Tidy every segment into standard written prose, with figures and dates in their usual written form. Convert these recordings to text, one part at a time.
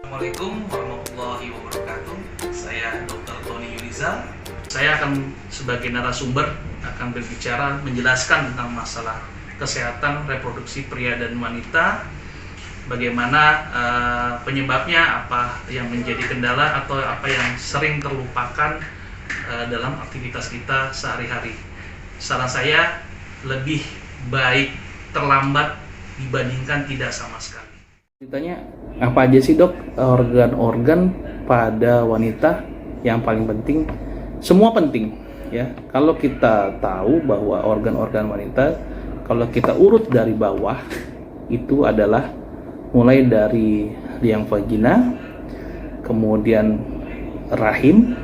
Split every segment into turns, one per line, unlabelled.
Assalamualaikum warahmatullahi wabarakatuh. Saya Dr. Tony Yunizal. Saya akan sebagai narasumber akan berbicara menjelaskan tentang masalah kesehatan reproduksi pria dan wanita. Bagaimana penyebabnya, apa yang menjadi kendala atau apa yang sering terlupakan dalam aktivitas kita sehari-hari. Saran saya lebih baik terlambat dibandingkan tidak sama sekali.
Ditanya apa aja sih dok organ-organ pada wanita yang paling penting? Semua penting ya. Kalau kita tahu bahwa organ-organ wanita, kalau kita urut dari bawah itu adalah mulai dari liang vagina, kemudian rahim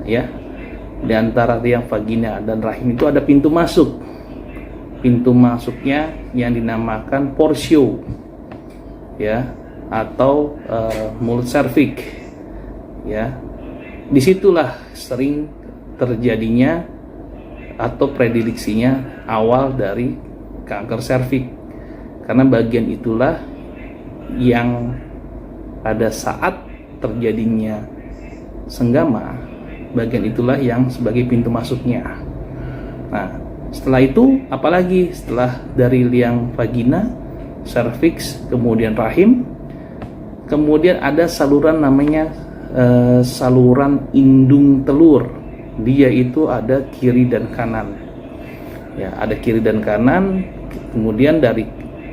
ya. Di antara liang vagina dan rahim itu ada pintu masuk. Pintu masuknya yang dinamakan porsio ya, atau mulut serviks ya. Disitulah sering terjadinya atau prediksinya awal dari kanker serviks, karena bagian itulah yang pada saat terjadinya senggama, bagian itulah yang sebagai pintu masuknya. Nah, setelah itu apalagi setelah dari liang vagina, serviks, kemudian rahim, kemudian ada saluran namanya saluran indung telur. Dia itu ada kiri dan kanan ya, ada kiri dan kanan. Kemudian dari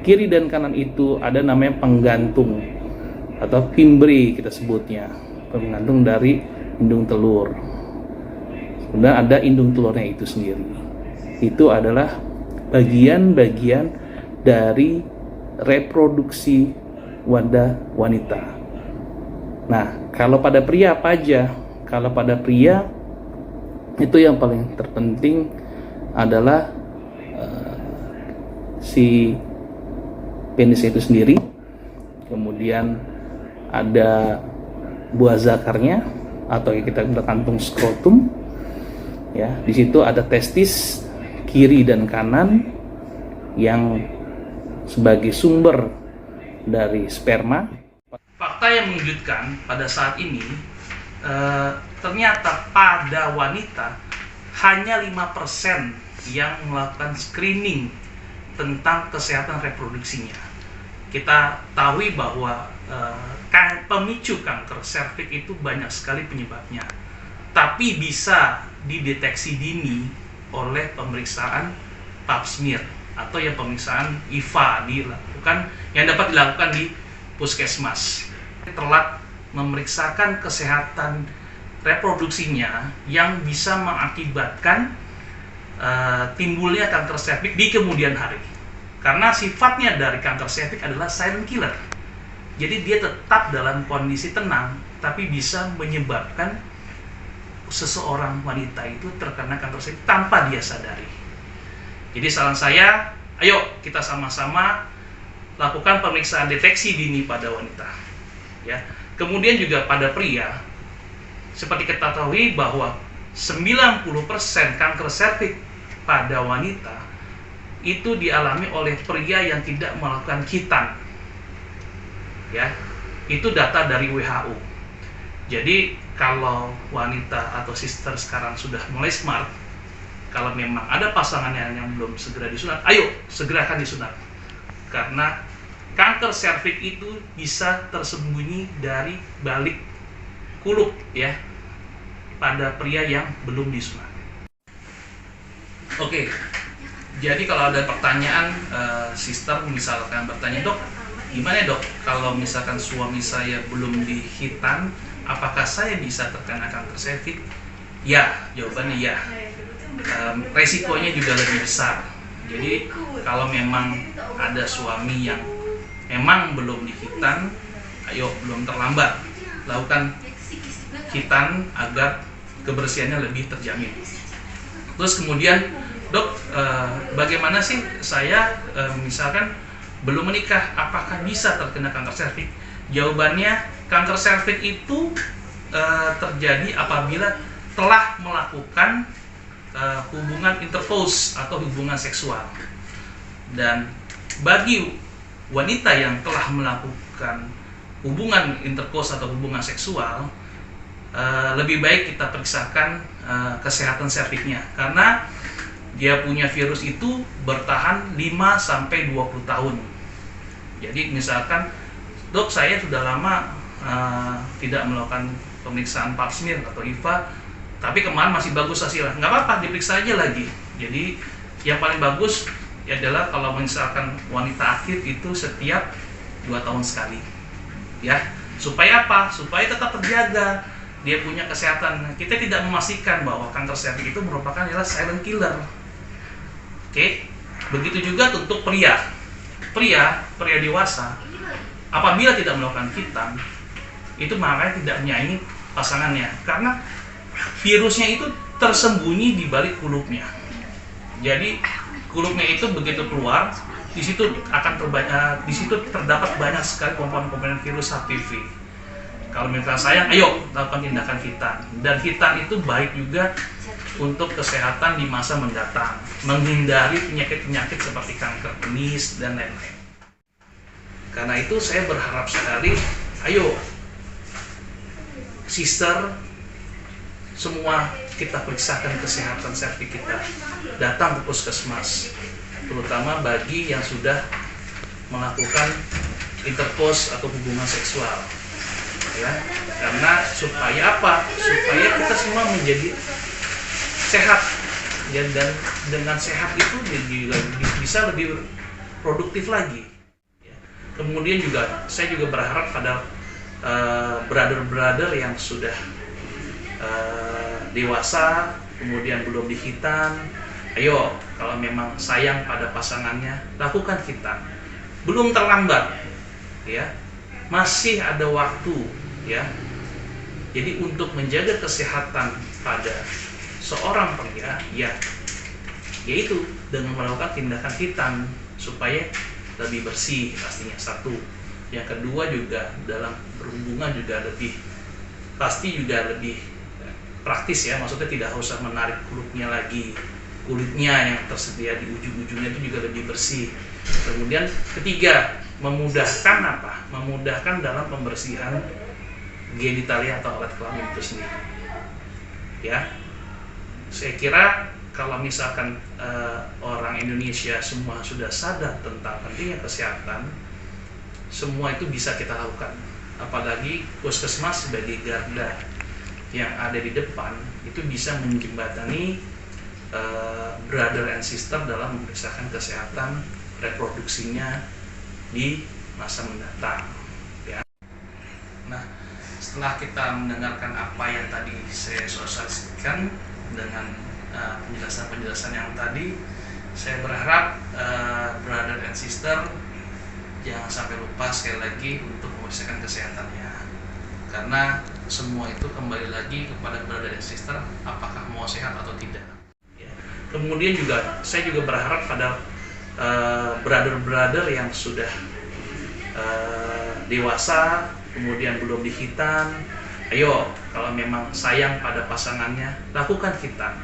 kiri dan kanan itu ada namanya penggantung atau fimbre, kita sebutnya penggantung dari indung telur. Kemudian ada indung telurnya itu sendiri. Itu adalah bagian-bagian dari reproduksi pada wanita. Nah, kalau pada pria apa aja? Kalau pada pria itu yang paling terpenting adalah si penis itu sendiri. Kemudian ada buah zakarnya atau yang kita bilang kantung skrotum. Ya, di situ ada testis kiri dan kanan yang sebagai sumber dari sperma.
Fakta yang mengejutkan pada saat ini, ternyata pada wanita hanya 5% yang melakukan screening tentang kesehatan reproduksinya. Kita tahu bahwa pemicu kanker serviks itu banyak sekali penyebabnya, tapi bisa dideteksi dini oleh pemeriksaan pap smear atau yang pemeriksaan IVA dilakukan, yang dapat dilakukan di puskesmas. Telat memeriksakan kesehatan reproduksinya yang bisa mengakibatkan timbulnya kanker serviks di kemudian hari. Karena sifatnya dari kanker serviks adalah silent killer. Jadi dia tetap dalam kondisi tenang, tapi bisa menyebabkan seseorang wanita itu terkena kanker serviks tanpa dia sadari. Jadi saran saya, ayo kita sama-sama lakukan pemeriksaan deteksi dini pada wanita. Ya. Kemudian juga pada pria, seperti kita ketahui bahwa 90% kanker serviks pada wanita itu dialami oleh pria yang tidak melakukan khitan. Ya, itu data dari WHO. Jadi kalau wanita atau sister sekarang sudah mulai smart, kalau memang ada pasangannya yang belum segera disunat, ayo segerakan disunat. Karena kanker serviks itu bisa tersembunyi dari balik kulup ya pada pria yang belum disunat. Oke, jadi kalau ada pertanyaan, sister misalkan bertanya, dok, gimana dok kalau misalkan suami saya belum dihitan, apakah saya bisa terkena kanker serviks? Ya, jawabannya ya. Resikonya juga lebih besar. Jadi kalau memang ada suami yang memang belum dihitan, ayo belum terlambat lakukan hitan agar kebersihannya lebih terjamin. Terus kemudian, dok, bagaimana sih saya misalkan belum menikah, apakah bisa terkena kanker serviks? Jawabannya, kanker serviks itu terjadi apabila telah melakukan hubungan intercourse atau hubungan seksual. Dan bagi wanita yang telah melakukan hubungan intercourse atau hubungan seksual, lebih baik kita periksakan kesehatan serviknya, karena dia punya virus itu bertahan 5-20 tahun. Jadi misalkan, dok saya sudah lama tidak melakukan pemeriksaan pap smear atau IVA, tapi kemarin masih bagus hasilnya, nggak apa-apa, diperiksa aja lagi. Jadi yang paling bagus adalah kalau misalkan wanita aktif itu setiap 2 tahun sekali, ya, supaya apa? Supaya tetap terjaga dia punya kesehatan. Kita tidak memastikan bahwa kanker serviks itu merupakan adalah silent killer. Oke, begitu juga untuk pria dewasa, apabila tidak melakukan hitam, itu makanya tidak menyaingi pasangannya, karena virusnya itu tersembunyi di balik kulupnya. Jadi kulupnya itu begitu keluar, di situ terdapat banyak sekali komponen-komponen virus HPV. Kalau misalkan sayang, ayo lakukan tindakan hitan. Dan hitan itu baik juga untuk kesehatan di masa mendatang, menghindari penyakit-penyakit seperti kanker penis dan lain-lain. Karena itu saya berharap sekali, ayo sister, semua kita periksakan kesehatan serviks kita, datang ke puskesmas, terutama bagi yang sudah melakukan intercourse atau hubungan seksual, ya, karena supaya apa? Supaya kita semua menjadi sehat, ya, dan dengan sehat itu bisa lebih produktif lagi. Kemudian juga saya juga berharap pada brother-brother yang sudah dewasa, kemudian belum dihitan, ayo kalau memang sayang pada pasangannya, lakukan hitan. Belum terlambat, ya, masih ada waktu, ya. Jadi untuk menjaga kesehatan pada seorang pria, ya, yaitu dengan melakukan tindakan hitan supaya lebih bersih pastinya, satu. Yang kedua juga dalam berhubungan juga lebih praktis, ya, maksudnya tidak usah menarik kulitnya lagi, kulitnya yang tersedia di ujung-ujungnya itu juga lebih bersih. Kemudian ketiga, memudahkan apa? Memudahkan dalam pembersihan genitalia atau alat kelamin itu sendiri, ya. Saya kira kalau misalkan orang Indonesia semua sudah sadar tentang pentingnya kesehatan, semua itu bisa kita lakukan. Apalagi puskesmas sebagai garda yang ada di depan itu bisa menjembatani brother and sister dalam memeriksakan kesehatan reproduksinya di masa mendatang, ya. Nah, setelah kita mendengarkan apa yang tadi saya sosialisasikan dengan penjelasan-penjelasan yang tadi, saya berharap brother and sister jangan sampai lupa sekali lagi untuk memeriksakan kesehatannya, karena semua itu kembali lagi kepada brother and sister apakah mau sehat atau tidak, ya. Kemudian juga saya juga berharap pada brother-brother yang sudah dewasa, kemudian belum dihitan, ayo kalau memang sayang pada pasangannya, lakukan hitan.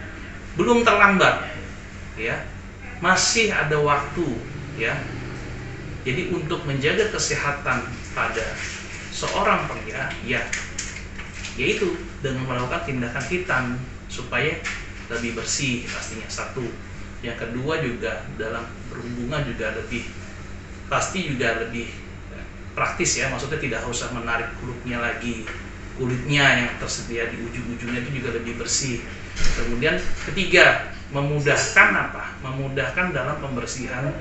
Belum terlambat, ya, masih ada waktu, ya. Jadi untuk menjaga kesehatan pada seorang pria, ya, yaitu dengan melakukan tindakan hitan supaya lebih bersih pastinya, satu. Yang kedua juga dalam berhubungan juga lebih praktis, ya, maksudnya tidak usah menarik kulitnya lagi, kulitnya yang tersedia di ujung-ujungnya itu juga lebih bersih. Kemudian ketiga, memudahkan apa? Memudahkan dalam pembersihan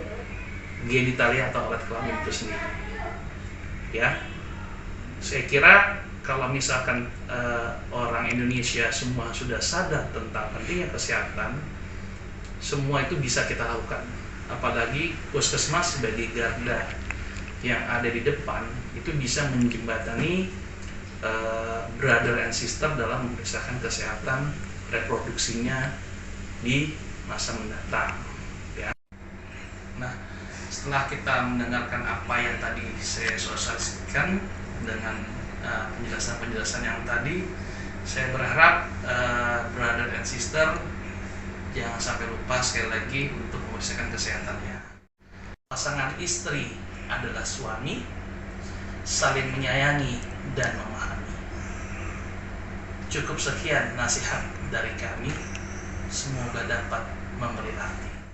genitalia atau alat kelamin itu sendiri, ya. Saya kira kalau misalkan orang Indonesia semua sudah sadar tentang pentingnya kesehatan, semua itu bisa kita lakukan. Apalagi puskesmas sebagai garda yang ada di depan itu bisa menjembatani brother and sister dalam memeriksakan kesehatan reproduksinya di masa mendatang, ya. Nah, setelah kita mendengarkan apa yang tadi saya sosialisasikan dengan penjelasan-penjelasan yang tadi, saya berharap brother and sister jangan sampai lupa sekali lagi untuk memeriksakan kesehatannya. Pasangan istri adalah suami, saling menyayangi dan memahami. Cukup sekian nasihat dari kami, semoga dapat memberi arti.